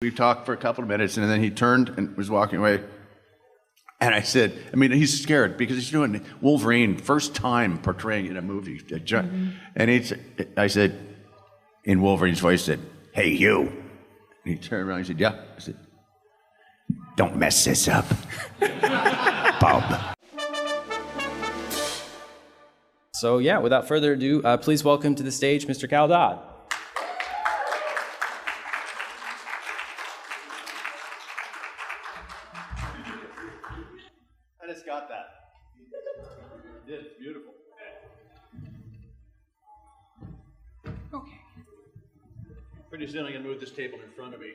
We talked for a couple of minutes, and then he turned and was walking away. And I said, I mean, he's scared because he's doing Wolverine, first time portraying in a movie. And I said, in Wolverine's voice, said, "Hey, you." And he turned around and he said, "Yeah." I said, "Don't mess this up, Bob." So yeah, without further ado, please welcome to the stage Mr. Cal Dodd. I just got that. You did. It's beautiful. Okay. Pretty soon I'm going to move this table in front of me.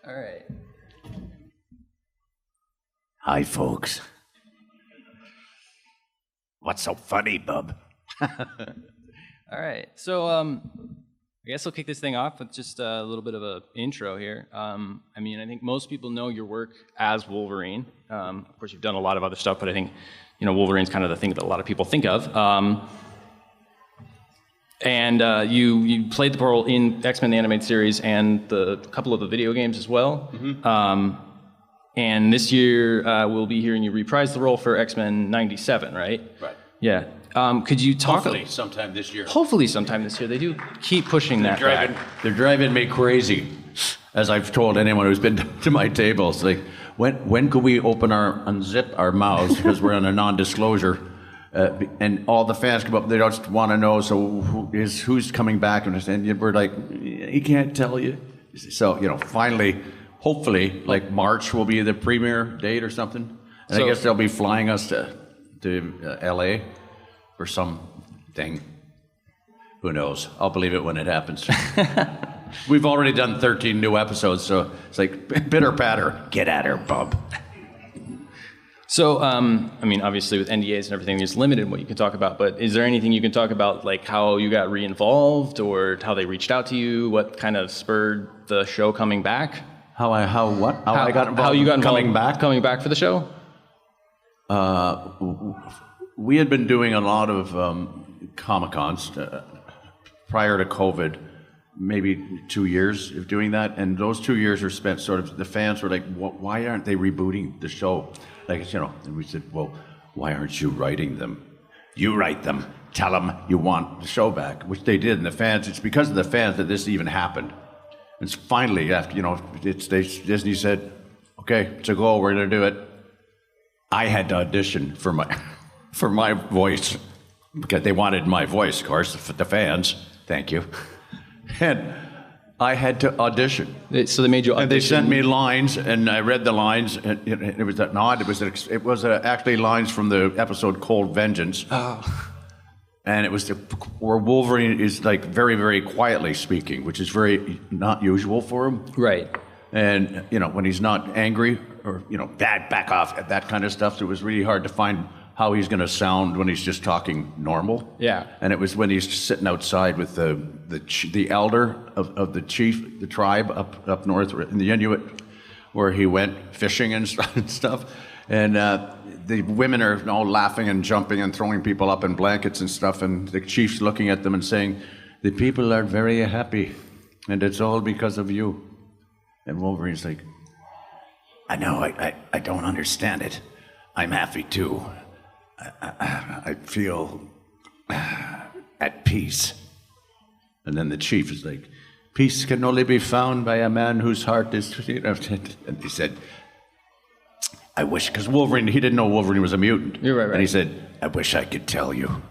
All right. Hi, folks. What's so funny, bub? All right. So I guess I'll kick this thing off with just a little bit of an intro here. I mean, I think most people know your work as Wolverine. Of course, you've done a lot of other stuff, but I think, Wolverine's kind of the thing that a lot of people think of. And you played the role in X-Men the Animated Series and a couple of the video games as well. Mm-hmm. And this year, we'll be hearing you reprise the role for X-Men 97, right? Right. Yeah. Could you talk... Hopefully sometime this year. Hopefully sometime this year. They do keep pushing that back. They're driving me crazy, as I've told anyone who's been to my table. It's like, when could we unzip our mouths, because we're on a non-disclosure, and all the fans come up, they just want to know, so who's coming back? And we're like, he can't tell you. So, finally... Hopefully, like March will be the premiere date or something. And so, I guess they'll be flying us to LA for something. Who knows? I'll believe it when it happens. We've already done 13 new episodes, so it's like, bitter patter. Get at her, bub. So, I mean, obviously with NDAs and everything, there's limited what you can talk about, but is there anything you can talk about, like how you got re-involved or how they reached out to you? What kind of spurred the show coming back? How I got involved? How you got involved coming back for the show? We had been doing a lot of Comic-Cons prior to COVID, maybe 2 years of doing that, and those 2 years were spent sort of, the fans were like, why aren't they rebooting the show? Like, and we said, well, why aren't you writing them? You write them. Tell them you want the show back, which they did, and the fans, it's because of the fans that this even happened. And finally, after, Disney said, okay, it's a go, we're going to do it. I had to audition for my voice, because they wanted my voice, of course, the fans. Thank you. And I had to audition. So they made you audition? And they sent me lines, and I read the lines, and it was that nod. It was actually lines from the episode Cold Vengeance. Oh. And it was where Wolverine is like very, very quietly speaking, which is very not usual for him. Right. And, when he's not angry or, back off, that kind of stuff, so it was really hard to find how he's going to sound when he's just talking normal. Yeah. And it was when he's sitting outside with the elder of the chief, the tribe up north in the Inuit, where he went fishing and stuff. And the women are all laughing and jumping and throwing people up in blankets and stuff, and the chief's looking at them and saying, "The people are very happy, and it's all because of you." And Wolverine's like, "I know, I don't understand it. I'm happy too. I feel at peace." And then the chief is like, "Peace can only be found by a man whose heart is..." And he said, "I wish," because Wolverine, he didn't know Wolverine was a mutant. You're right. And he said, "I wish I could tell you."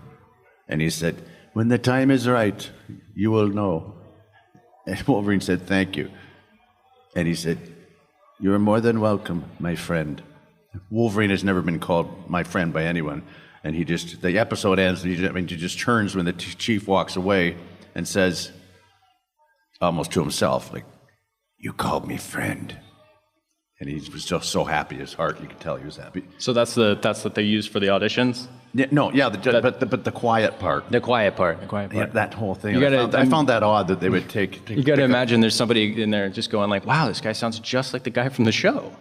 And he said, "When the time is right, you will know." And Wolverine said, "Thank you." And he said, "You're more than welcome, my friend." Wolverine has never been called my friend by anyone. And the episode ends, and he just turns when the chief walks away and says, almost to himself, like, "You called me friend." And he was just so happy, his heart, you could tell he was happy. So that's what they used for the auditions? But the quiet part. The quiet part. Yeah, that whole thing. I found that odd that they would take you got to imagine there's somebody in there just going like, wow, this guy sounds just like the guy from the show.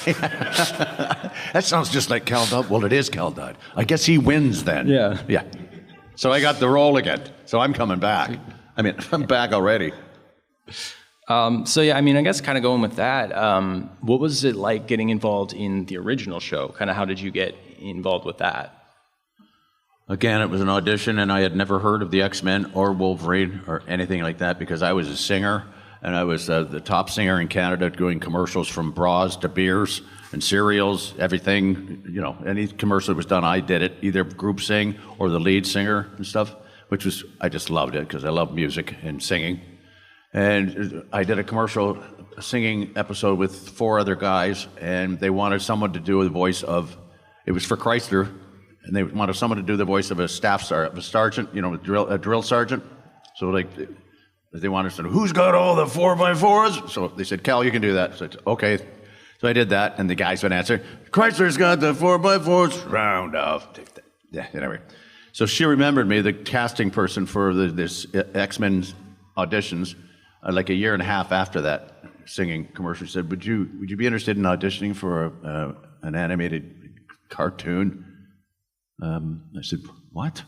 That sounds just like Cal Dodd. Well, it is Cal Dodd. I guess he wins then. Yeah. Yeah. So I got the role again. So I'm coming back. I mean, I'm back already. So yeah, I mean, I guess kind of going with that, what was it like getting involved in the original show? Kind of how did you get involved with that? Again, it was an audition, and I had never heard of the X-Men or Wolverine or anything like that because I was a singer, and I was the top singer in Canada doing commercials from bras to beers and cereals, everything. You know, any commercial that was done, I did it, either group sing or the lead singer and stuff, which was, I just loved it because I love music and singing. And I did a commercial singing episode with 4 other guys, and they wanted someone to do the voice of, it was for Chrysler, and they wanted someone to do the voice of a sergeant, you know, a drill sergeant. So like, they wanted to know, who's got all the 4x4s? So they said, Cal, you can do that. So I said, okay. So I did that, and the guys would answer, Chrysler's got the 4x4s, round off. Yeah, anyway. So she remembered me, the casting person for this X-Men auditions, like a year and a half after that singing commercial. She said, would you be interested in auditioning for an animated cartoon? I said, what?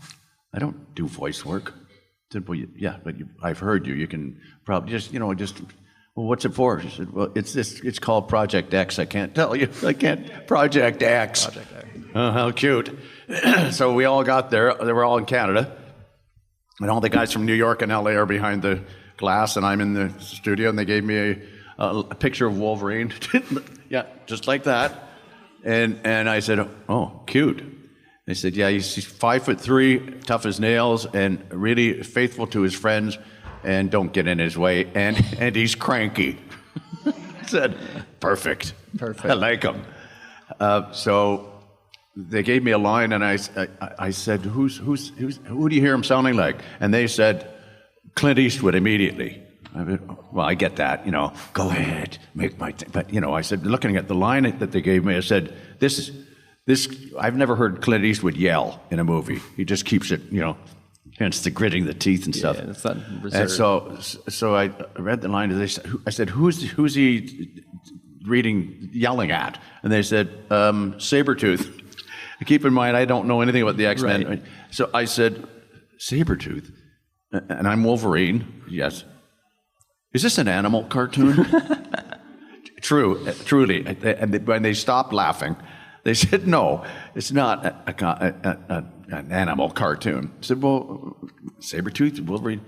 I don't do voice work. I said, well, yeah, but I've heard you. You can probably well, what's it for? She said, well, it's called Project X. I can't tell you. I can't. Project X. Project X. Oh, how cute. So we all got there. They were all in Canada. And all the guys from New York and LA are behind the glass, and I'm in the studio, and they gave me a picture of Wolverine. Yeah, just like that. And I said, oh, cute. They said, yeah, he's 5'3", tough as nails, and really faithful to his friends, and don't get in his way, and he's cranky. I said, perfect. I like him. So they gave me a line, and I said, who do you hear him sounding like? And they said, Clint Eastwood immediately. Well, I get that, go ahead, make my thing. But, I said, looking at the line that they gave me, I said, this, I've never heard Clint Eastwood yell in a movie. He just keeps it, hence the gritting the teeth and stuff. Yeah, that's not reserved. And so I read the line, and I said, who's he yelling at? And they said, Sabretooth. Keep in mind, I don't know anything about the X-Men. Right. So I said, Sabretooth? And I'm Wolverine, yes. Is this an animal cartoon? Truly. And when they stopped laughing, they said, no, it's not an animal cartoon. I said, well, Sabretooth, Wolverine,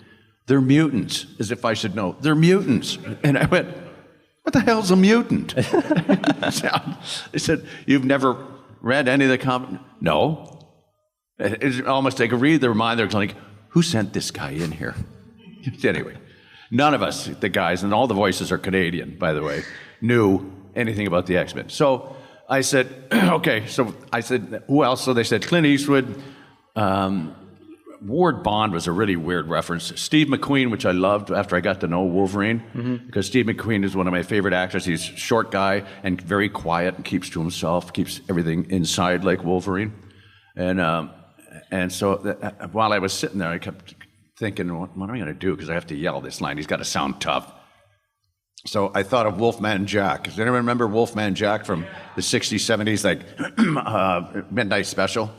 they're mutants, as if I should know. They're mutants. And I went, what the hell's a mutant? They said, you've never read any of the comics? No. It's almost like a read their mind. They're like, who sent this guy in here? Anyway, none of us, the guys, and all the voices are Canadian, by the way, knew anything about the X-Men. So I said, okay, so I said, who else? So they said Clint Eastwood. Ward Bond was a really weird reference. Steve McQueen, which I loved after I got to know Wolverine, because Steve McQueen is one of my favorite actors. He's a short guy and very quiet and keeps to himself, keeps everything inside like Wolverine. And so while I was sitting there, I kept thinking, what am I going to do? Because I have to yell this line. He's got to sound tough. So I thought of Wolfman Jack. Does anyone remember Wolfman Jack from the 60s, 70s, like Midnight Special?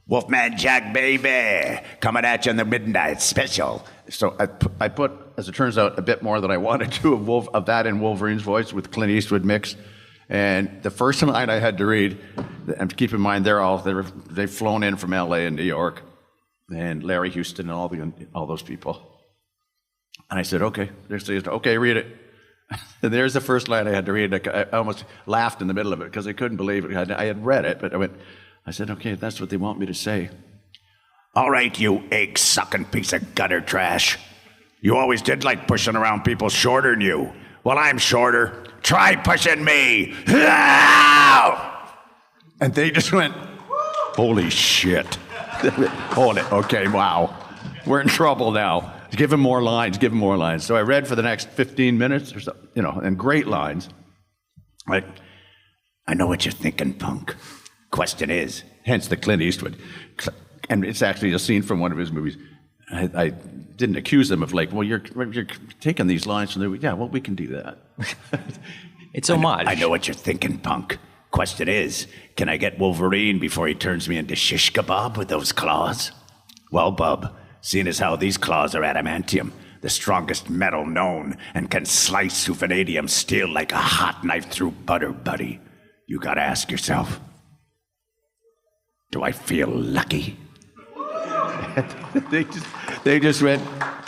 Wolfman Jack, baby, coming at you in the Midnight Special. So I put, as it turns out, a bit more than I wanted to of that in Wolverine's voice with Clint Eastwood mix. And the first line I had to read, and keep in mind they've flown in from LA and New York, and Larry Houston and all those people. And I said, okay. They said, okay, read it. And there's the first line I had to read. I almost laughed in the middle of it because I couldn't believe it. I had read it, but I said, okay, that's what they want me to say. All right, you egg-sucking piece of gutter trash. You always did like pushing around people shorter than you. Well, I'm shorter. Try pushing me. And they just went, holy shit. Hold it. Okay, wow. We're in trouble now. Give him more lines. So I read for the next 15 minutes or so, and great lines. Like, I know what you're thinking, punk. Question is, hence the Clint Eastwood. And it's actually a scene from one of his movies. I didn't accuse them of like, well, you're taking these lines from there. Yeah, well, we can do that. It's homage. I know what you're thinking, punk. Question is, can I get Wolverine before he turns me into shish kebab with those claws? Well, bub, seeing as how these claws are adamantium, the strongest metal known, and can slice through vanadium steel like a hot knife through butter, buddy. You gotta ask yourself, do I feel lucky? they just went,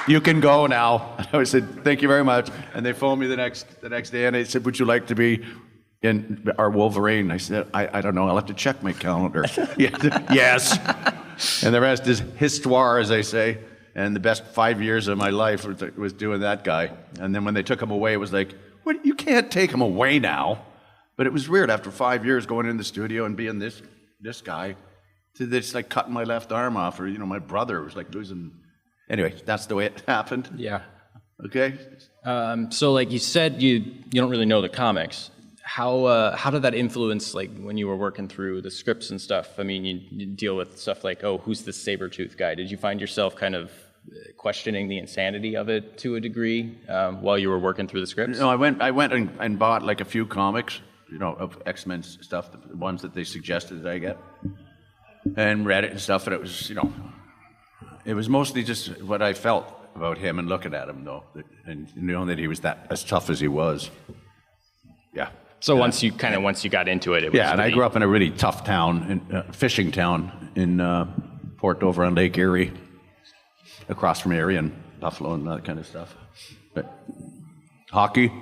you can go now. And I said, thank you very much. And they phoned me the next day, and they said, would you like to be in our Wolverine? I said, I don't know. I'll have to check my calendar. Yes. And the rest is histoire, as they say. And the best 5 years of my life was doing that guy. And then when they took him away, it was like, what? You can't take him away now. But it was weird after 5 years going in the studio and being this guy. So it's like cutting my left arm off, or my brother was like losing. Anyway, that's the way it happened. Yeah. Okay. So, like you said, you don't really know the comics. How did that influence, like, when you were working through the scripts and stuff? I mean, you deal with stuff like, oh, who's the saber-tooth guy? Did you find yourself kind of questioning the insanity of it to a degree while you were working through the scripts? No, I went and bought like a few comics, of X-Men stuff, the ones that they suggested that I get, and read it and stuff. And it was, it was mostly just what I felt about him and looking at him, though, and knowing that he was as tough as he was. Yeah. So once you got into it, it was and I grew up in a really tough town, fishing town in Port Dover on Lake Erie, across from Erie and Buffalo and that kind of stuff. But hockey,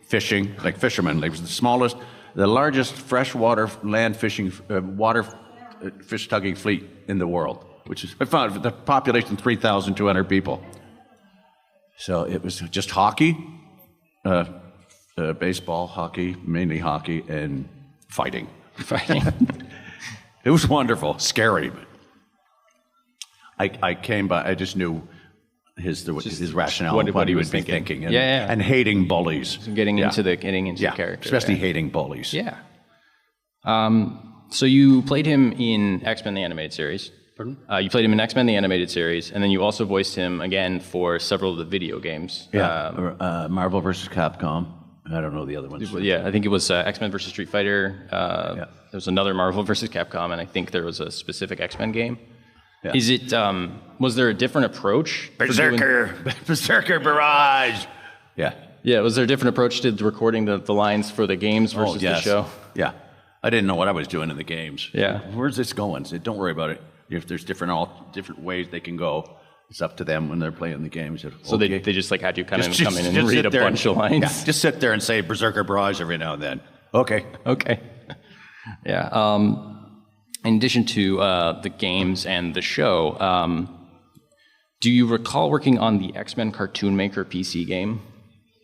fishing, like fishermen. It was the largest freshwater land fishing, fish tugging fleet in the world, which is, I found the population 3,200 people. So it was just hockey, baseball, hockey, mainly hockey, and fighting. It was wonderful, scary. But I came by. I just knew his rationale, what he would be thinking, and hating bullies, getting into the character, especially hating bullies. Yeah. So you played him in X-Men the Animated Series. Pardon? You played him in X-Men the Animated Series, and then you also voiced him again for several of the video games. Yeah, Marvel vs. Capcom. I don't know the other ones. Yeah, I think it was X-Men vs. Street Fighter. There was another Marvel vs. Capcom, and I think there was a specific X-Men game. Yeah. Is it? Was there a different approach? Berserker Barrage. Yeah. Yeah. Was there a different approach to recording the lines for the games versus the show? Yeah. I didn't know what I was doing in the games. Yeah. Where's this going? So don't worry about it. If there's different ways they can go, it's up to them when they're playing the games. So they just like had you kind of come in and read a bunch of lines. Yeah, just sit there and say Berserker Barrage every now and then. Okay. Yeah. In addition to the games and the show, do you recall working on the X-Men Cartoon Maker PC game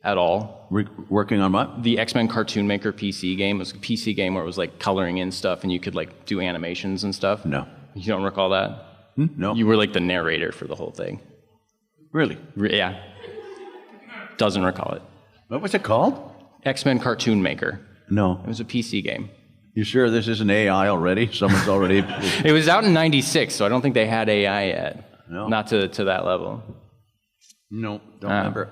at all? Working on what? The X-Men Cartoon Maker PC game. It was a PC game where it was like coloring in stuff and you could like do animations and stuff. No. You don't recall that? No. You were like the narrator for the whole thing. Really? Yeah. Doesn't recall it. What was it called? X-Men Cartoon Maker. No. It was a PC game. You sure this isn't AI already? Someone's already... It was out in 96, so I don't think they had AI yet. No. Not to that level. No, don't remember.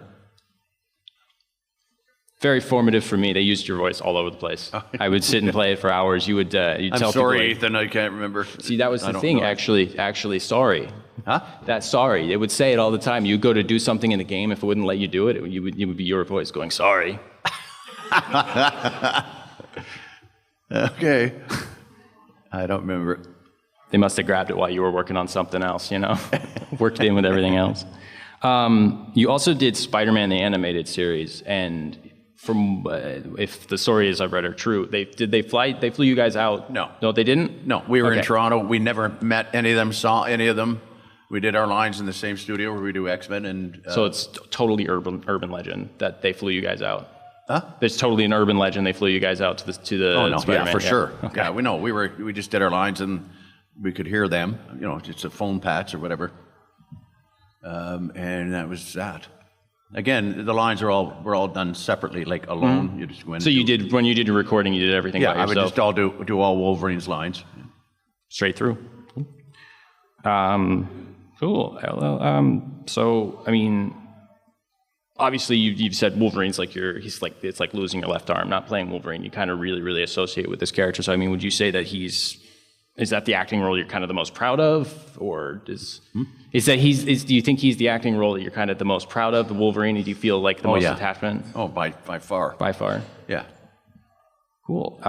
Very formative for me. They used your voice all over the place. I would sit and play it for hours. You'd tell people... I'm sorry, Ethan, I can't remember. See, that was the thing, actually, sorry. Huh? That's sorry. It would say it all the time. You'd go to do something in the game, if it wouldn't let you do it, it would be your voice going, sorry. Okay. I don't remember. They must have grabbed it while you were working on something else, Worked in with everything else. You also did Spider-Man the Animated Series, and from if the stories I've read are true, they flew you guys out? No, they didn't? No, we were in Toronto. We never met any of them, saw any of them. We did our lines in the same studio where we do X-Men, and so it's totally urban legend that they flew you guys out. Huh? There's totally an urban legend they flew you guys out to the Spider-Man. Yeah, for sure. Okay. Yeah, we know. We just did our lines and we could hear them. It's a phone patch or whatever. And that was that. Again, the lines were all done separately, like alone. Mm-hmm. You just went. So when you did your recording, you did everything by yourself. Yeah, I would just do all Wolverine's lines. Straight through. Cool. So I mean, obviously you've said Wolverine's like it's like losing your left arm. Not playing Wolverine, you kind of really associate with this character. So I mean, would you say that he's is that the acting role you're kind of the most proud of, or do you think he's the acting role that you're kind of the most proud of, the Wolverine? Do you feel like the most attachment? Oh, by far. By far. Yeah. Cool.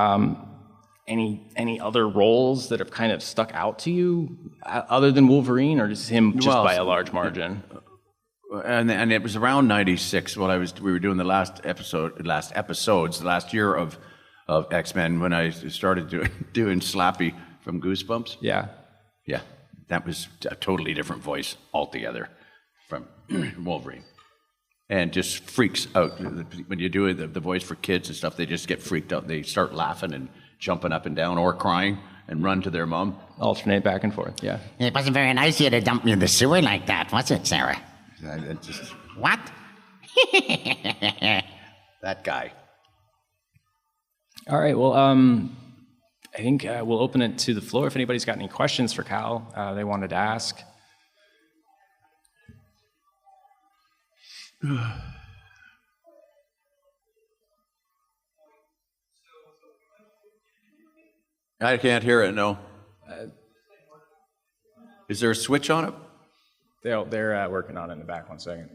Any other roles that have kind of stuck out to you other than Wolverine, or just him by a large margin? And it was around 96 when we were doing the last year of X-Men, when I started doing Slappy from Goosebumps. Yeah. Yeah, that was a totally different voice altogether from Wolverine. And just freaks out. When you do the voice for kids and stuff, they just get freaked out. They start laughing and jumping up and down or crying and run to their mom. Alternate back and forth, yeah. It wasn't very nice of you to dump me in the sewer like that, was it, Sarah? What? That guy. All right, well, I think we'll open it to the floor if anybody's got any questions for Cal they wanted to ask. I can't hear it, no. Is there a switch on it? They're working on it in the back. 1 second.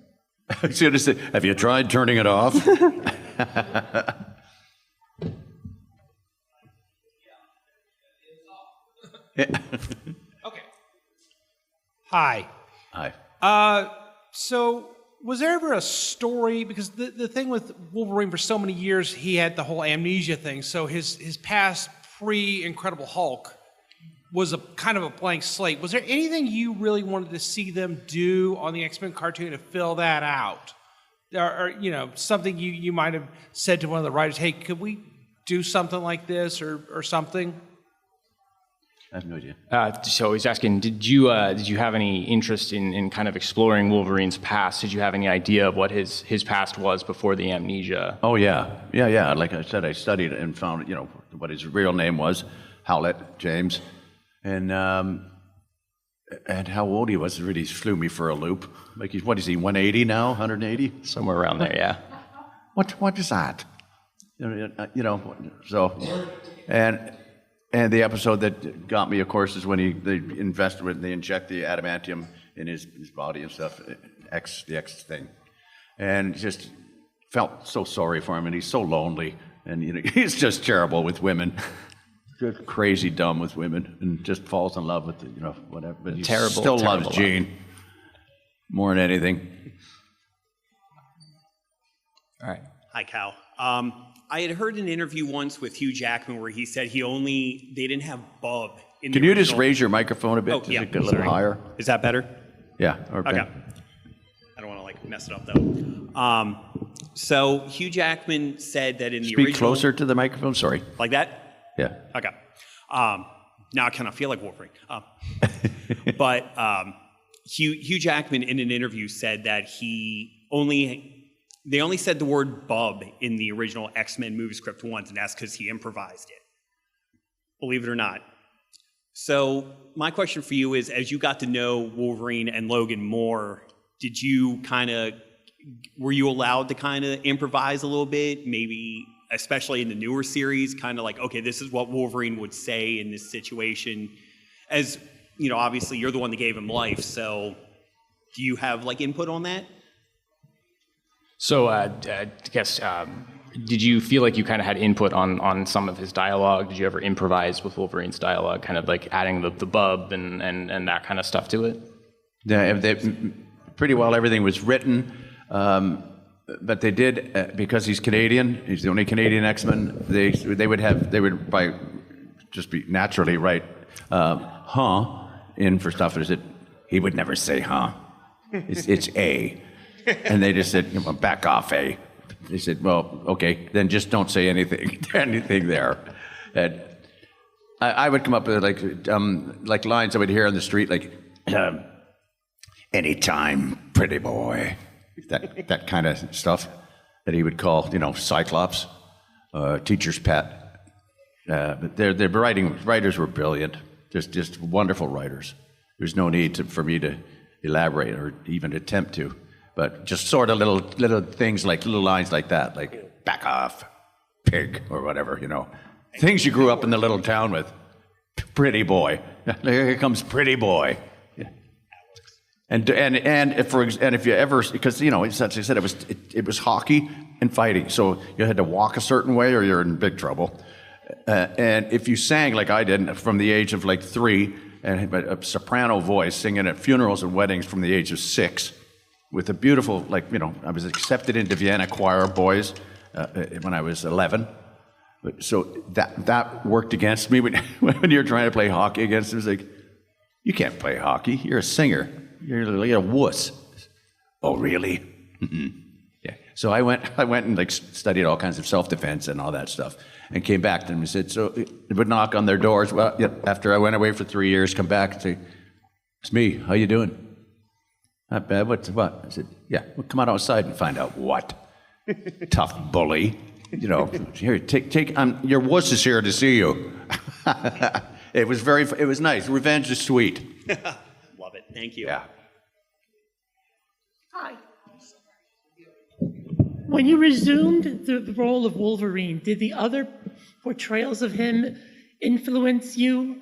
I was going to say, have you tried turning it off? Okay. Hi. Hi. So was there ever a story, because the thing with Wolverine for so many years, he had the whole amnesia thing, so his past pre-Incredible Hulk was a kind of a blank slate. Was there anything you really wanted to see them do on the X-Men cartoon to fill that out? Or something you might have said to one of the writers, hey, could we do something like this or something? I have no idea. So he's asking, did you have any interest in kind of exploring Wolverine's past? Did you have any idea of what his past was before the amnesia? Oh, yeah. Like I said, I studied and found, what his real name was, Howlett James. And how old he was really flew me for a loop. Like, what is he, 180 now, 180? Somewhere around there, yeah. What is that? So, and the episode that got me, of course, is when they inject the adamantium in his body and stuff, the X thing, and just felt so sorry for him, and he's so lonely, and he's just terrible with women, just crazy dumb with women, and just falls in love with whatever. But he still loves Jean more than anything. All right. Hi, Cal. I had heard an interview once with Hugh Jackman where he said they didn't have Bub in the Can you original. just raise your microphone a bit? Oh, yeah. Get a little higher? Is that better? Yeah. Okay. I don't want to mess it up though. So Hugh Jackman said that in the original. Speak closer to the microphone. Sorry. Like that? Yeah. Okay. Now I kind of feel like Wolverine. But Hugh Jackman in an interview said that they only said the word bub in the original X-Men movie script once, and that's because he improvised it. Believe it or not. So my question for you is, as you got to know Wolverine and Logan more, were you allowed to kind of improvise a little bit? Maybe, especially in the newer series, kind of like, okay, this is what Wolverine would say in this situation. As, obviously you're the one that gave him life, so do you have input on that? So I guess, did you feel like you kind of had input on some of his dialogue? Did you ever improvise with Wolverine's dialogue, kind of like adding the bub and that kind of stuff to it? Yeah, pretty well everything was written, but they did, because he's Canadian, he's the only Canadian X-Men, they would be naturally write, in for stuff. He would never say, it's A. And they just said, back off, A. They said, well, okay, then just don't say anything there. And I would come up with like lines I would hear on the street, like, anytime, pretty boy. That kind of stuff that he would call, Cyclops, teacher's pet. But their writers were brilliant, just wonderful writers. There's no need for me to elaborate or even attempt to. But just sort of little things, like little lines like that, like back off, pig, or whatever, Things you grew up in the little town with. Pretty boy. Here comes pretty boy. Yeah. And if you ever, because as I said, it was hockey and fighting, so you had to walk a certain way or you're in big trouble. And if you sang like I did from the age of like 3, and had a soprano voice, singing at funerals and weddings from the age of 6, with a beautiful, I was accepted into Vienna choir boys when I was 11. So that worked against me when you're trying to play hockey against them. It's like, you can't play hockey. You're a singer. You're like a wuss. Oh, really? Yeah. So I went and studied all kinds of self-defense and all that stuff, and came back to them and said, so they would knock on their doors. Well, yeah, after I went away for 3 years, come back and say, it's me. How you doing? Not bad. What? I said, yeah. Well, come on outside and find out what. Tough bully. Here, take. Your wuss is here to see you. It was nice. Revenge is sweet. Love it. Thank you. Yeah. Hi. When you resumed the role of Wolverine, did the other portrayals of him influence you,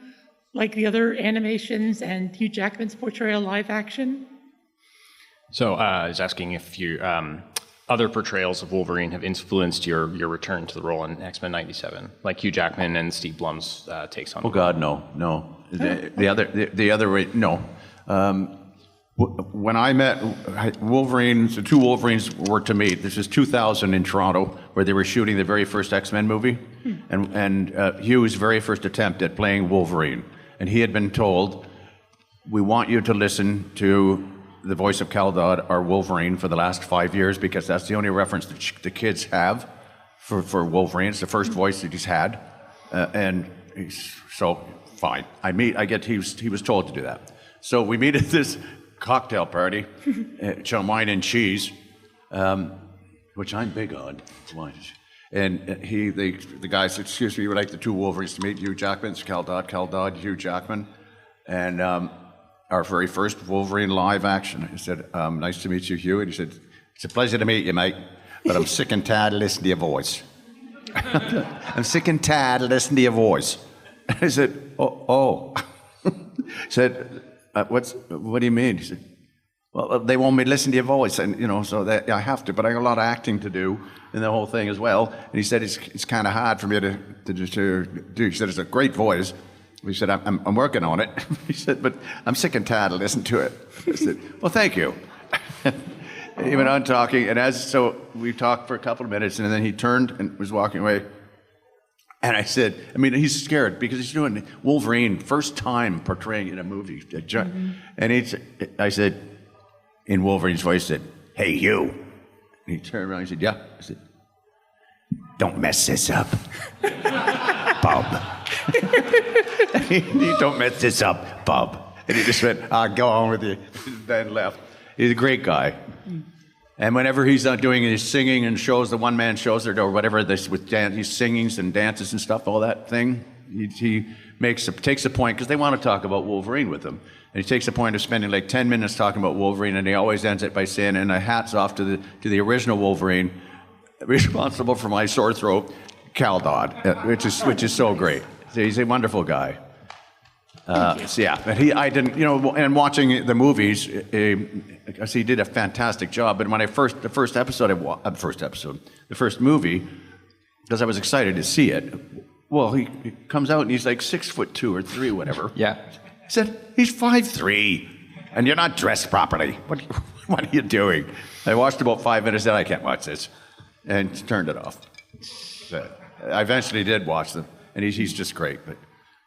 like the other animations and Hugh Jackman's portrayal live action? So I was asking if you other portrayals of Wolverine have influenced your return to the role in X-Men '97, like Hugh Jackman and Steve Blum's takes on. Oh God, no. The other way, no. When I met Wolverine, the 2 Wolverines were to meet. This is 2000 in Toronto, where they were shooting the very first X-Men movie, and Hugh's very first attempt at playing Wolverine. And he had been told, we want you to listen to the voice of Cal Dodd, our Wolverine, for the last 5 years, because that's the only reference that the kids have for Wolverine. It's the first voice that he's had. And so, fine. He was told to do that. So we meet at this cocktail party, wine and cheese, which I'm big on. And the guy said, excuse me, we would like the 2 Wolverines to meet. Hugh Jackman, it's Cal Dodd, Hugh Jackman. And our very first Wolverine live action. He said, nice to meet you, Hugh. And he said, it's a pleasure to meet you, mate, but I'm sick and tired of listening to your voice. I'm sick and tired of listening to your voice. I said, oh. He said, what do you mean? He said, well, they want me to listen to your voice, and so I have to, but I got a lot of acting to do in the whole thing as well. And he said it's kind of hard for me to do. He said it's a great voice. He said I'm working on it. He said, but I'm sick and tired of listening to it. I said, well, thank you. He went on talking, and so we talked for a couple of minutes, and then he turned and was walking away. And I said, he's scared because he's doing Wolverine, first time portraying in a movie. And I said, in Wolverine's voice, said, hey, Hugh. And he turned around and he said, yeah. I said, don't mess this up, Bob. Don't mess this up, Bob. And he just went, I'll go on with you. Then left. He's a great guy. And whenever he's not doing his singing and shows, the one-man shows or whatever, this with his singings and dances and stuff, all that thing, he takes a point, because they want to talk about Wolverine with him. And he takes a point of spending like 10 minutes talking about Wolverine, and he always ends it by saying, and hats off to the original Wolverine, responsible for my sore throat, Cal Dodd, which is so great. So he's a wonderful guy. So yeah, but I didn't, and watching the movies, he did a fantastic job. But when the first movie, because I was excited to see it, well, he comes out and he's like 6'2" or 3, whatever. Yeah. I said, he's 5'3", and you're not dressed properly. What are you doing? I watched about 5 minutes, then I can't watch this, and turned it off. But I eventually did watch them, and he's just great. But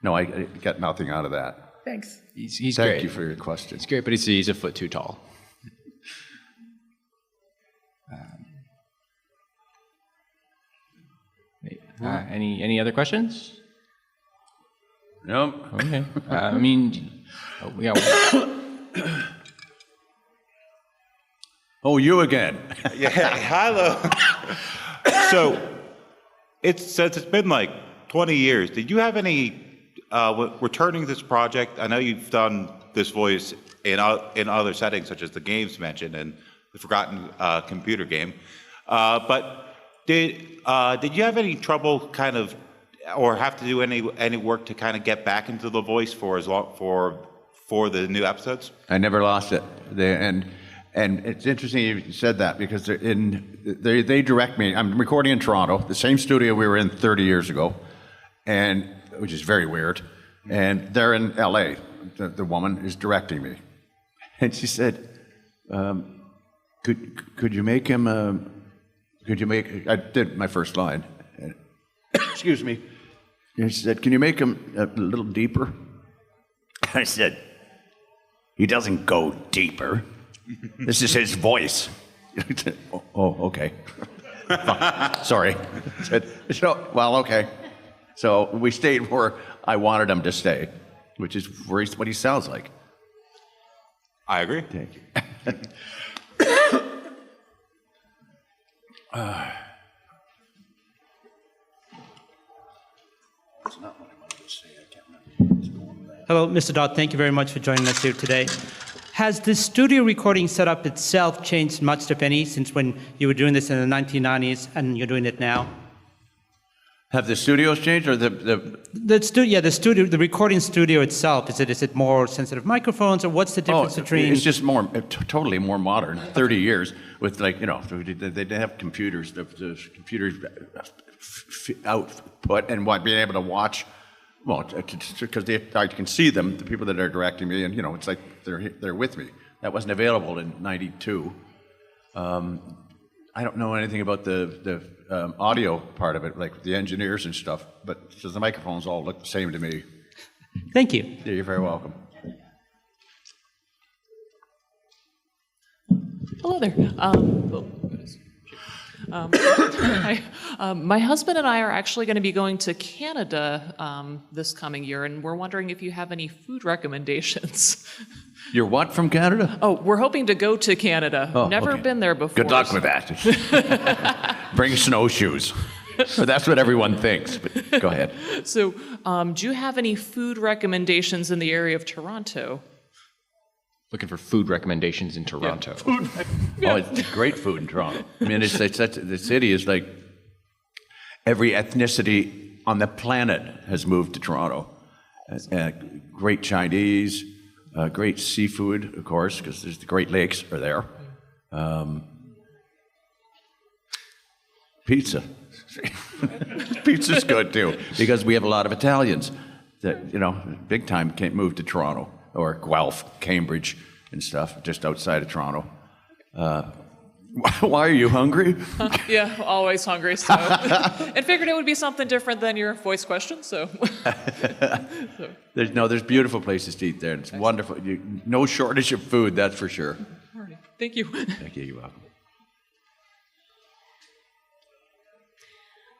no, I got nothing out of that. Thanks. He's great. Thank you for your question. It's great, but he's a foot too tall. Any other questions? No. Okay. We got one. Oh, you again. Yeah, hello. So, since it's been like 20 years, did you have any, returning this project, I know you've done this voice in other settings, such as the games mentioned and the Forgotten Computer game, but did you have any trouble kind of or have to do any work to kind of get back into the voice for as long for the new episodes? I never lost it. And it's interesting you said that because they direct me. I'm recording in Toronto, the same studio we were in 30 years ago, and which is very weird. And they're in LA. The woman is directing me, and she said, "Could you make him? Could you make?" I did my first line. Excuse me. And she said, "Can you make him a little deeper?" I said, "He doesn't go deeper. This is his voice." Oh, okay. Sorry. I said, well, okay. So we stayed where I wanted him to stay, which is what he sounds like. I agree. Thank you. Hello, Mr. Dodd. Thank you very much for joining us here today. Has the studio recording setup itself changed much, if any, since when you were doing this in the 1990s and you're doing it now? Have the studios changed, or the the recording studio itself? Is it more sensitive microphones, or what's the difference between? It's just more, totally more modern. 30 years with they didn't have computers. The computers output and being able to watch. Well, because I can see them, the people that are directing me, and it's like they're with me. That wasn't available in '92. I don't know anything about the audio part of it, like the engineers and stuff, but because the microphones all look the same to me. Thank you. Yeah, you're very welcome. Hello there. Hi. My husband and I are actually going to be going to Canada this coming year, and we're wondering if you have any food recommendations. You're what, from Canada? Oh, we're hoping to go to Canada. Oh, Never okay. been there before. Good luck with that. Bring snowshoes. That's what everyone thinks, but go ahead. So, do you have any food recommendations in the area of Toronto? Looking for food recommendations in Toronto. Oh, it's great food in Toronto. I mean, the city is like every ethnicity on the planet has moved to Toronto. Great Chinese, great seafood, of course, because there's the Great Lakes are there. Pizza. Pizza's good too, because we have a lot of Italians that, big time can't move to Toronto. Or Guelph, Cambridge, and stuff, just outside of Toronto. Why are you hungry? Yeah, always hungry, so. And figured it would be something different than your voice question, so. There's beautiful places to eat there. It's wonderful. No shortage of food, that's for sure. All right. Thank you. Thank you. You're welcome.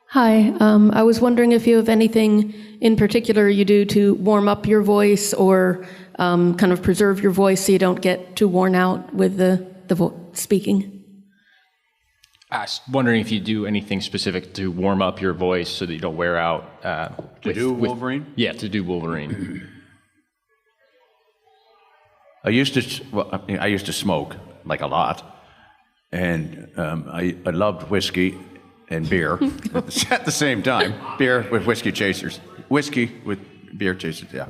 Hi, I was wondering if you have anything in particular you do to warm up your voice or kind of preserve your voice so you don't get too worn out with the speaking. I was wondering if you do anything specific to warm up your voice so that you don't wear out. Wolverine? Yeah, to do Wolverine. I used to smoke, like a lot, and I loved whiskey and beer at the same time. Beer with whiskey chasers. Whiskey with beer chasers, yeah.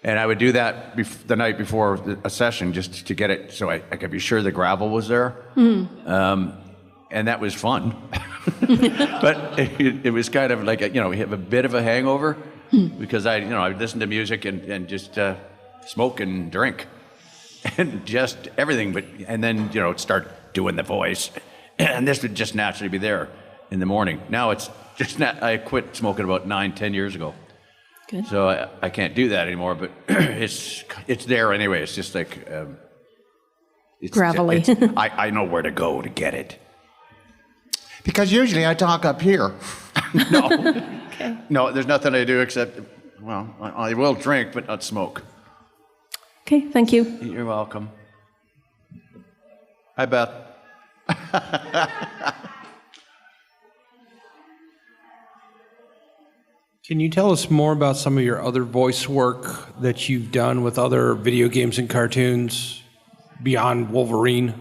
And I would do that the night before a session just to get it so I could be sure the gravel was there. And that was fun. But it was kind of like, you have a bit of a hangover because I listen to music and just smoke and drink and just everything. And then, start doing the voice. And this would just naturally be there in the morning. Now it's just not, I quit smoking about 9-10 years ago. Good. So I can't do that anymore, but it's there anyway. It's just like... it's gravelly. I know where to go to get it. Because usually I talk up here. No. Okay. No, there's nothing I do except, I will drink, but not smoke. Okay, thank you. You're welcome. Hi, Beth. Can you tell us more about some of your other voice work that you've done with other video games and cartoons beyond Wolverine?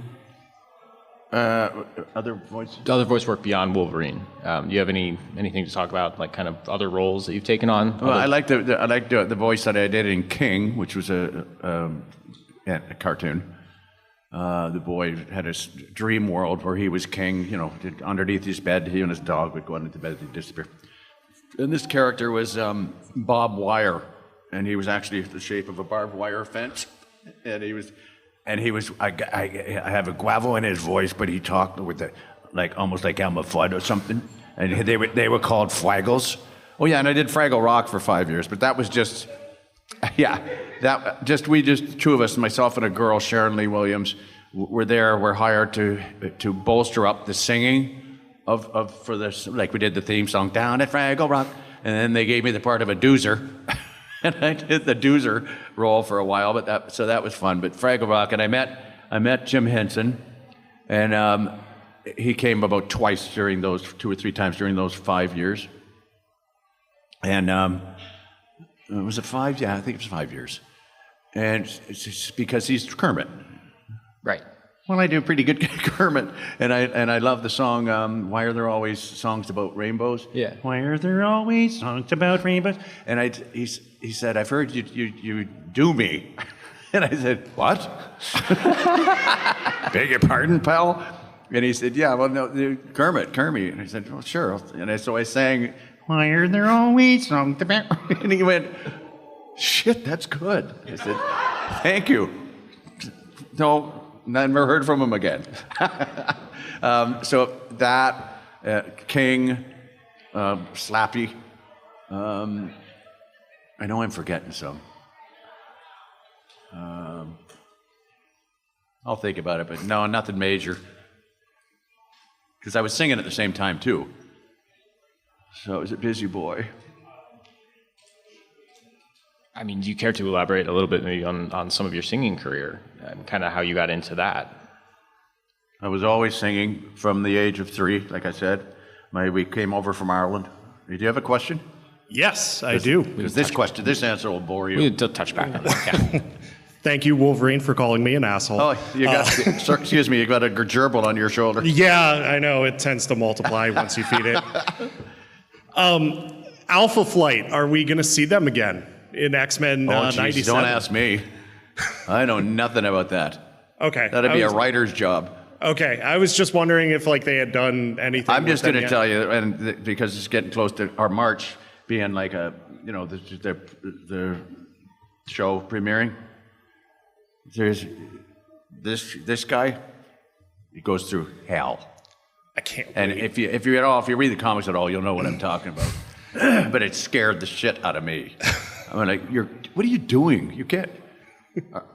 Other voices? Other voice work beyond Wolverine. Do you have anything to talk about, like kind of other roles that you've taken on? Well, I like the voice that I did in King, which was a cartoon. The boy had a dream world where he was king. You know, underneath his bed, he and his dog would go underneath the bed and disappear. And this character was Bob Wire, and he was actually the shape of a barbed wire fence. And he was. I have a guavo in his voice, but he talked with almost like Elmer Fudd or something. And they were called Fraggles. Oh yeah, and I did Fraggle Rock for 5 years, but that was just, we two of us, myself and a girl, Sharon Lee Williams, were hired to bolster up the singing for this, like we did the theme song Down at Fraggle Rock, and then they gave me the part of a doozer. And I did the doozer role for a while, but that was fun. But Fraggle Rock, and I met Jim Henson, and he came about twice during those 2 or 3 times during those 5 years. And was it 5? Yeah, I think it was 5 years. And it's just because he's Kermit. Right. Well, I do a pretty good Kermit, and I love the song. Why are there always songs about rainbows? Yeah. Why are there always songs about rainbows? And he said, I've heard you do me, and I said, what? Beg your pardon, pal? And he said, yeah, well, no, Kermit. And I said, well, sure. And so I sang, why are there always songs about? And he went, shit, that's good. I said, thank you. No. Never heard from him again. So that, King, Slappy, I know I'm forgetting some. I'll think about it, but no, nothing major. Because I was singing at the same time, too. So I was a busy boy. I mean, do you care to elaborate a little bit maybe on some of your singing career and kind of how you got into that? I was always singing from the age of 3, like I said. We came over from Ireland. Do you have a question? Yes, I do. Because this answer will bore you. We need to touch back on that. Yeah. Thank you, Wolverine, for calling me an asshole. Oh, you got, sir, excuse me, you got a gerbil on your shoulder. Yeah, I know. It tends to multiply once you feed it. Alpha Flight, are we going to see them again in X-Men 97? Don't ask me. I know nothing about that. Okay. That'd be a writer's job. Okay, I was just wondering if they had done anything. I'm just going to tell you, and because it's getting close to our March being like the show premiering. There's this guy. He goes through hell. I can't wait. And if you read the comics at all, you'll know what I'm talking about. But it scared the shit out of me. I'm like, what are you doing? You can't.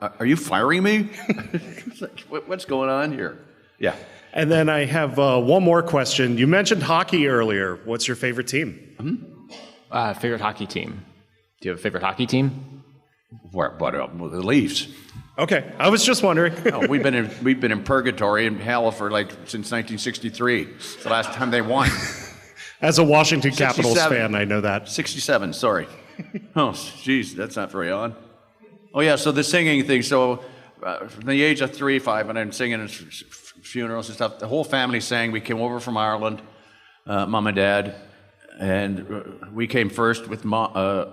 Are you firing me? It's like, what's going on here? Yeah. And then I have one more question. You mentioned hockey earlier. What's your favorite team? Favorite hockey team. Do you have a favorite hockey team? What? The Leafs. Okay, I was just wondering. No, we've been in purgatory in hell for since 1963. It's the last time they won. As a Washington Capitals fan, I know that. 67. Sorry. Oh, geez, that's not very on. Oh yeah, so the singing thing. So from the age of 3, 5, and I'm singing at funerals and stuff. The whole family sang. We came over from Ireland, Mom and Dad, and we came first with Dad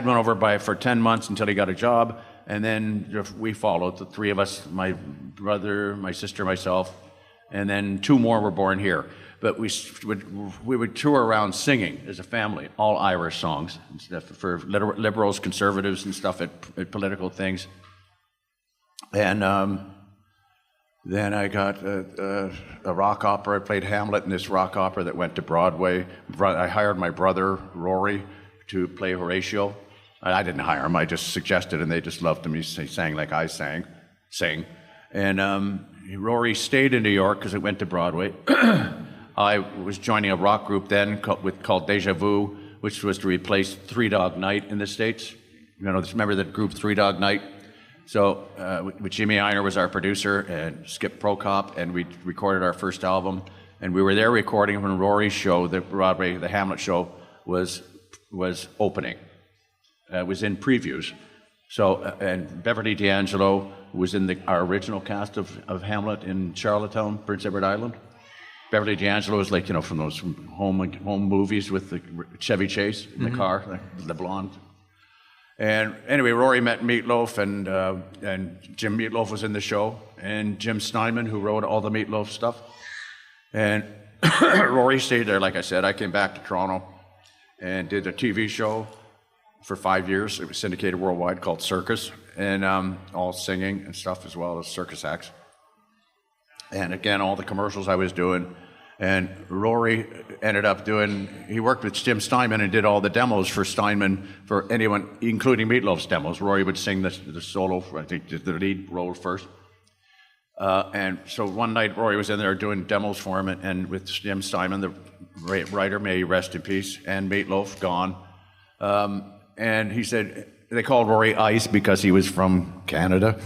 went over for 10 months until he got a job, and then we followed, the 3 of us, my brother, my sister, myself, and then 2 more were born here. But we would tour around singing as a family, all Irish songs and stuff for liberals, conservatives, and stuff at political things. And then I got a rock opera. I played Hamlet in this rock opera that went to Broadway. I hired my brother, Rory, to play Horatio. I didn't hire him, I just suggested, and they just loved him. He sang like I sing. And Rory stayed in New York because it went to Broadway. I was joining a rock group then called Deja Vu, which was to replace Three Dog Night in the States. Remember that group, Three Dog Night? So with Jimmy Einer was our producer, and Skip Prokop, and we recorded our first album. And we were there recording when Rory's show, the Broadway, the Hamlet show, was opening. It was in previews. So, and Beverly D'Angelo was in our original cast of Hamlet in Charlottetown, Prince Edward Island. Beverly D'Angelo is like, from those home movies with the Chevy Chase in the car, the blonde. And anyway, Rory met Meatloaf, and Jim Meatloaf was in the show, and Jim Steinman, who wrote all the Meatloaf stuff. And Rory stayed there, like I said. I came back to Toronto and did a TV show for 5 years. It was syndicated worldwide, called Circus, and all singing and stuff, as well as circus acts. And again, all the commercials I was doing. And Rory ended up he worked with Jim Steinman and did all the demos for Steinman, for anyone, including Meatloaf's demos. Rory would sing the solo, I think the lead role first. And so one night Rory was in there doing demos for him, and with Jim Steinman, the writer, may he rest in peace, and Meatloaf, gone. And he said, they called Rory Ice because he was from Canada.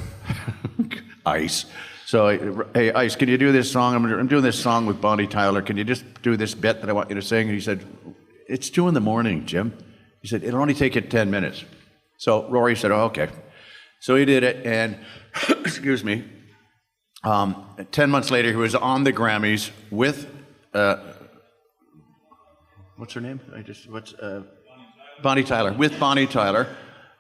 Ice. So, hey, Ice, can you do this song? I'm doing this song with Bonnie Tyler. Can you just do this bit that I want you to sing? And he said, it's 2 a.m, Jim. He said, it'll only take you 10 minutes. So Rory said, oh, okay. So he did it, and, excuse me, 10 months later, he was on the Grammys with, what's her name? Bonnie Tyler, with Bonnie Tyler.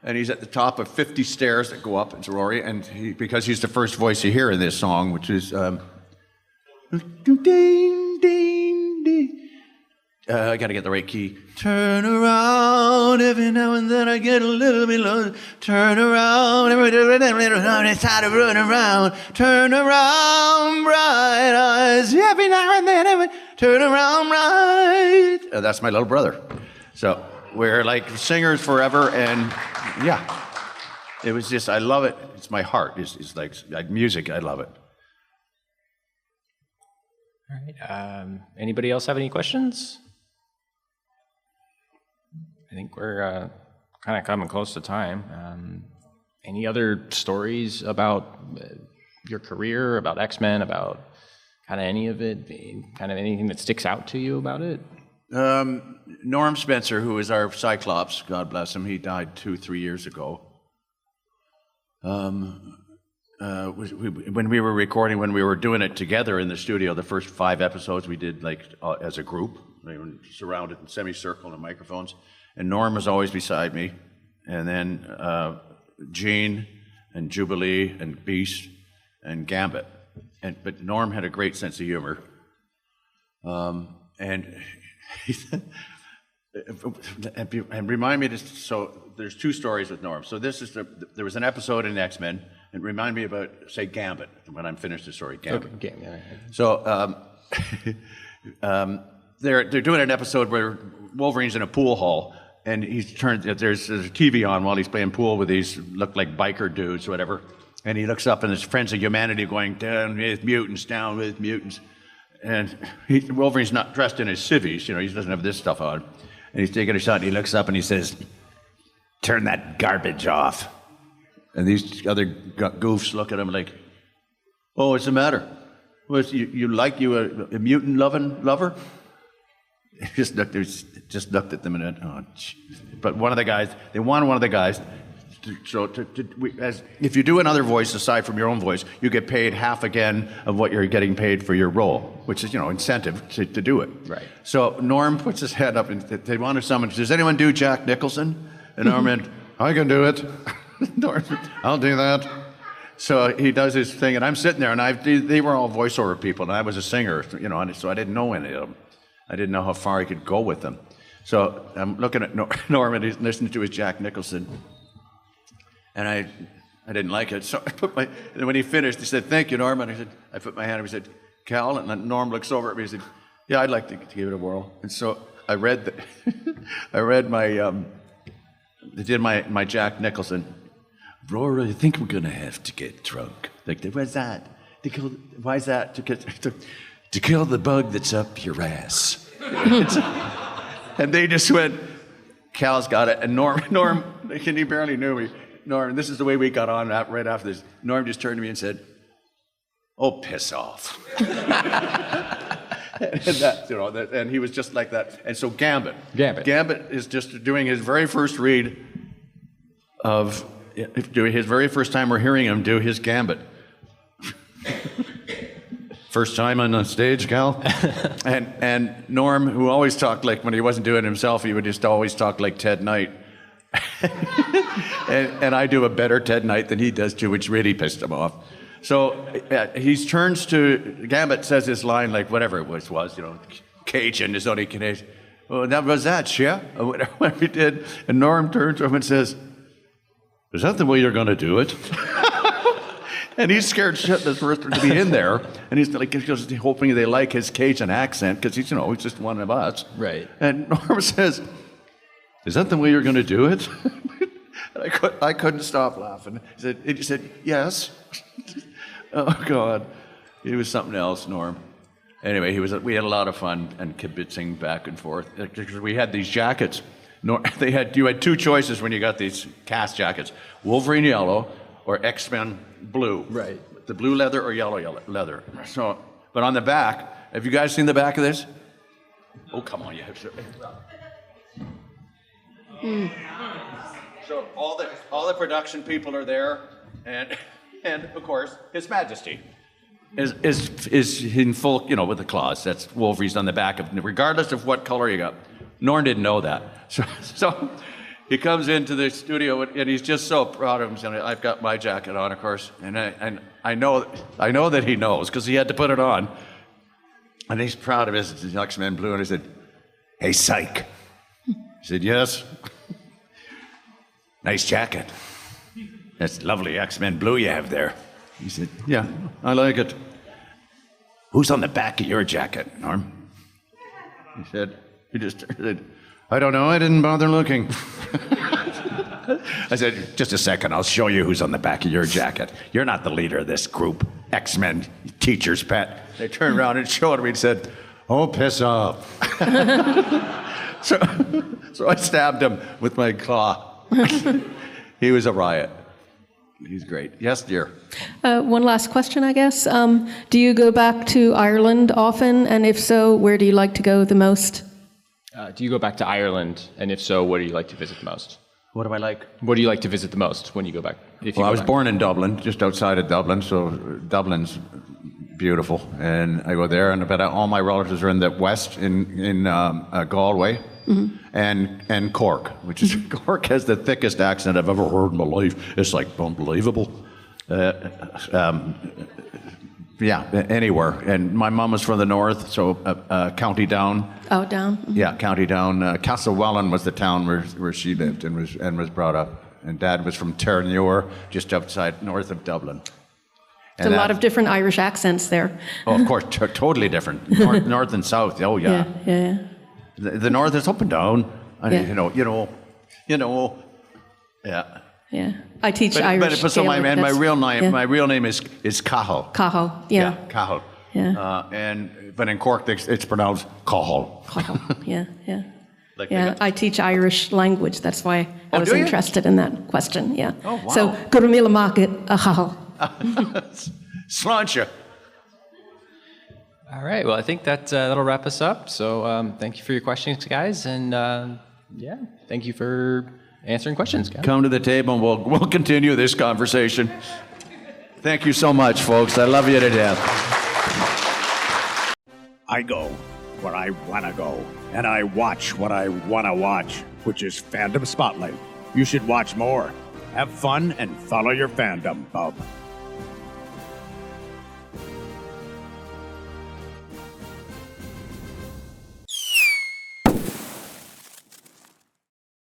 And he's at the top of 50 stairs that go up into Rory, and because he's the first voice you hear in this song, which is ding, ding, ding. I got to get the right key. Turn around, every now and then I get a little bit lost. Turn around, every now it's time to run around. Turn around, bright eyes, every now and then I turn around, right. That's my little brother. So we're like singers forever, and yeah, it was just, I love it. It's my heart. It's like music. I love it. All right. Anybody else have any questions? I think we're kind of coming close to time. Any other stories about your career, about X-Men, about kind of any of it, kind of anything that sticks out to you about it? Norm Spencer, who is our Cyclops, God bless him, he died 2-3 years ago. When we were recording, when we were doing it together in the studio, the first 5 episodes we did as a group. They were surrounded in semicircle and microphones. And Norm was always beside me. And then Gene and Jubilee and Beast and Gambit. But Norm had a great sense of humor. And and remind me to, so there's 2 stories with Norm. So this is there was an episode in X-Men, and remind me about, say, Gambit, when I'm finished the story, Gambit. Okay, yeah. So they're doing an episode where Wolverine's in a pool hall, and there's a TV on while he's playing pool with these look like biker dudes or whatever, and he looks up and there's Friends of Humanity going, down with mutants, down with mutants. And Wolverine's not dressed in his civvies, he doesn't have this stuff on. And he's taking a shot, and he looks up and he says, turn that garbage off. And these other goofs look at him like, oh, what's the matter? You a mutant-loving lover? He just looked at them and went, oh, geez. But they wanted one of the guys. If you do another voice aside from your own voice, you get paid half again of what you're getting paid for your role, which is, incentive to do it. Right. So Norm puts his head up, and they wanted someone. Does anyone do Jack Nicholson? And Norm went, I can do it. Norm, I'll do that. So he does his thing, and I'm sitting there, and they were all voiceover people, and I was a singer, and so I didn't know any of them. I didn't know how far I could go with them. So I'm looking at Norm, and he's listening to his Jack Nicholson. And I didn't like it, so and when he finished, he said, thank you, Norm. And I put my hand up, he said, Cal, and then Norm looks over at me, he said, yeah, I'd like to give it a whirl. And so I read my Jack Nicholson. Rory, I think we're gonna have to get drunk. Like, what's that? Why is that? To kill the bug that's up your ass. And they just went, Cal's got it. And Norm, and he barely knew me. Norm, this is the way we got on right after this. Norm just turned to me and said, oh, piss off. And he was just like that. And so Gambit is just doing his very first read of his very first time we're hearing him do his gambit. First time on the stage, Cal? and Norm, who always talked like, when he wasn't doing it himself, he would just always talk like Ted Knight. and I do a better Ted Knight than he does too, which really pissed him off. So he turns to, Gambit says his line like whatever it was, Cajun is only Canadian. Oh, that was that, yeah? Or whatever he did. And Norm turns to him and says, is that the way you're going to do it? And he's scared shitless for us to be in there. And he's like, just hoping they like his Cajun accent because he's, he's just one of us. Right. And Norm says, is that the way you're going to do it? And I couldn't stop laughing. He said, yes. Oh, God. He was something else, Norm. Anyway, we had a lot of fun and kibitzing back and forth. We had these jackets. You had two choices when you got these cast jackets: Wolverine yellow or X-Men blue. Right. The blue leather or yellow leather. So, but on the back, have you guys seen the back of this? Oh, come on, you have to. So all the production people are there, and of course His Majesty is in full, with the claws. That's Wolverine's on the back of, regardless of what color you got. Norm didn't know that, so he comes into the studio and he's just so proud of himself. I've got my jacket on, of course, and I know that he knows because he had to put it on, and he's proud of his X-Men blue. And I said, "Hey, psych." He said, "Yes." "Nice jacket. That's lovely X-Men blue you have there." He said, "Yeah, I like it." "Who's on the back of your jacket, Norm?" He just said, "I don't know, I didn't bother looking." I said, "Just a second, I'll show you who's on the back of your jacket. You're not the leader of this group, X-Men teacher's pet." They turned around and showed me and said, "Oh, piss off." So I stabbed him with my claw. He was a riot. He's great. Yes, dear. One last question, I guess. Do you go back to Ireland often? And if so, where do you like to go the most? Do you go back to Ireland? And if so, what do you like to visit the most? What do I like? What do you like to visit the most when you go back? I was born in Dublin, just outside of Dublin, so Dublin's beautiful. And I go there, and about all my relatives are in the west, in Galway. Mm-hmm. And Cork, which is Cork has the thickest accent I've ever heard in my life. It's like unbelievable. Yeah, anywhere. And my mom was from the north, so County Down. Oh, Down. Mm-hmm. Yeah, County Down. Castlewellan was the town where she lived and was brought up. And Dad was from Terranure, just outside north of Dublin. There's a lot of different Irish accents there. Oh, of course, totally different. North and south. Oh, yeah. Yeah. The north is up and down, and Yeah. yeah. Yeah, I teach Irish. But so my real name, yeah. my real name is Cahill. Cahill, yeah. Cahill. Yeah. But in Cork it's pronounced Cahill. Cahill, yeah. Like Yeah, I teach Irish language. That's why I was do you? interested in that question. Yeah. Oh, wow. So Gurumila Market, Cahill. Sláinte. All right. Well, I think that'll wrap us up. So thank you for your questions, guys, and thank you for answering questions, guys. Come to the table and we'll continue this conversation. Thank you so much, folks. I love you to death. I go where I want to go, and I watch what I want to watch, which is Fandom Spotlight. You should watch more. Have fun and follow your fandom, bub.